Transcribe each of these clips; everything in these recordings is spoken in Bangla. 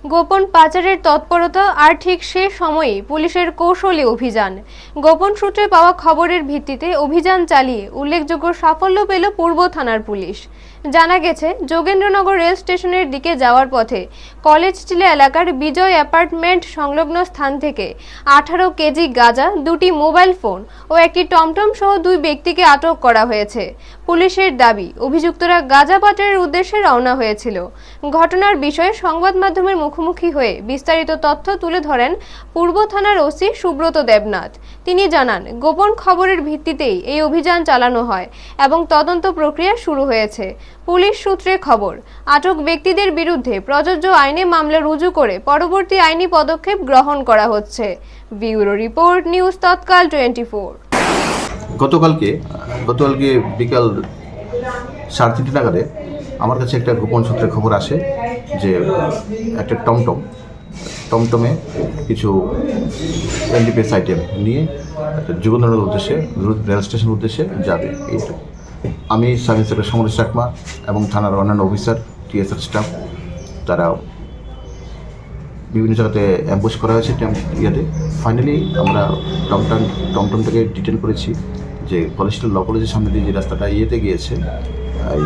গোপন পাচারের তৎপরতা আর ঠিক সে সময়ে পুলিশের কৌশলী অভিযান। গোপন সূত্রে পাওয়া খবরের ভিত্তিতে অভিযান চালিয়ে উল্লেখযোগ্য সাফল্য পেল পূর্ব থানার পুলিশ। জানা গেছে, যোগেন্দ্রনগর রেল স্টেশনের দিকে যাওয়ার পথে কলেজ টিলা এলাকার বিজয় অ্যাপার্টমেন্ট সংলগ্ন স্থান থেকে 18 কেজি গাঁজা, 2টি মোবাইল ফোন ও একটি টমটম সহ 2 ব্যক্তিকে আটক করা হয়েছে। পুলিশের দাবি, অভিযুক্তরা গাঁজা পাচারের উদ্দেশ্যে রওনা হয়েছিল। ঘটনার বিষয়ে সংবাদ মাধ্যমের মুখোমুখি হয়ে বিস্তারিত তথ্য তুলে ধরেন পূর্ব থানার ওসি সুব্রত দেবনাথ। তিনি জানান, গোপন খবরের ভিত্তিতেই এই অভিযান চালানো হয় এবং তদন্ত প্রক্রিয়া শুরু হয়েছে। পুলিশ সূত্রে খবর, আটক ব্যক্তিদের বিরুদ্ধে প্রযোজ্য আইনে মামলা রুজু করে পরবর্তী আইনি পদক্ষেপ গ্রহণ করা হচ্ছে। ব্যুরো রিপোর্ট, নিউজ তৎকাল 24। গতকালকে বিকাল 3:30 নাগাদে আমার কাছে একটা গোপন সূত্রে খবর আসে যে একটা টমটমে কিছু এনডিপিএস আইটেম নিয়ে যোগেন্দ্রনগর উদ্দেশ্যে রেল স্টেশনের উদ্দেশ্যে যাবে। এইটা আমি সাব ইন্সপেক্টর সমরেশ চাকমা এবং থানার অন্যান্য অফিসার, টিএসআর স্টাফ, তারা বিভিন্ন জায়গাতে অ্যাম্বুশ করা হয়েছে ফাইনালি আমরা টমটমটাকে ডিটেন করেছি যে কলেজটা ল কলেজের সামনে দিয়ে যে রাস্তাটা গিয়েছে এই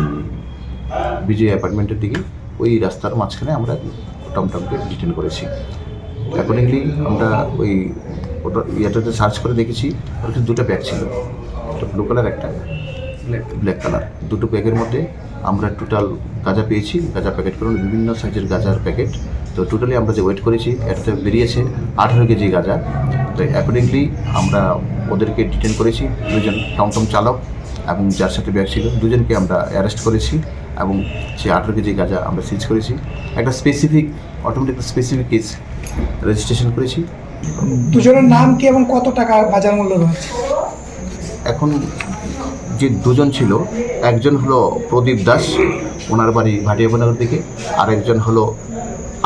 বিজয় অ্যাপার্টমেন্টের দিকে, ওই রাস্তার মাঝখানে আমরা টমটমকে ডিটেন করেছি। অ্যাকর্ডিংলি আমরা ওই ইয়েটাতে সার্চ করে দেখেছি, ওটা 2টা ব্যাগ ছিল, একটা ব্লু কালার, একটা ব্ল্যাক কালার। 2টো ব্যাগের মধ্যে আমরা টোটাল গাঁজা পেয়েছি, গাঁজা প্যাকেট করুন, বিভিন্ন সাইজের গাঁজার প্যাকেট। তো টোটালি আমরা যে ওয়েট করেছি এটাতে বেরিয়েছে 18 কেজি গাঁজা। তো অ্যাকর্ডিংলি আমরা ওদেরকে ডিটেন করেছি, 2জন টমটম চালক এবং যার সাথে ব্যাগ ছিল 2জনকে আমরা অ্যারেস্ট করেছি এবং সেই 18 কেজি গাঁজা আমরা সিজ করেছি। একটা অটোমেটিক স্পেসিফিক কেস রেজিস্ট্রেশন করেছি। 2জনের নাম কি এবং কত টাকা বাজার মূল্য রয়েছে? এখন যে 2জন ছিল, একজন হলো প্রদীপ দাস, ওনার বাড়ি ভাটিয়াপুরনগর দিকে, আর একজন হলো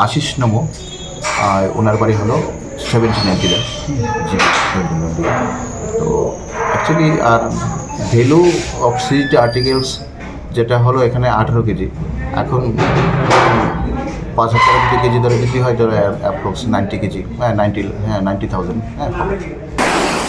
আশিস নমো, ওনার বাড়ি হলো 79 জি 79। তো অ্যাকচুয়ালি আর ভ্যালু অফ সিজড আর্টিকেলস যেটা হলো এখানে 18 কেজি। এখন 5,000 কেজি ধরে বিক্রি হয়, ধরো অ্যাপ্রক্স 90 কেজি, 90,000 হবে।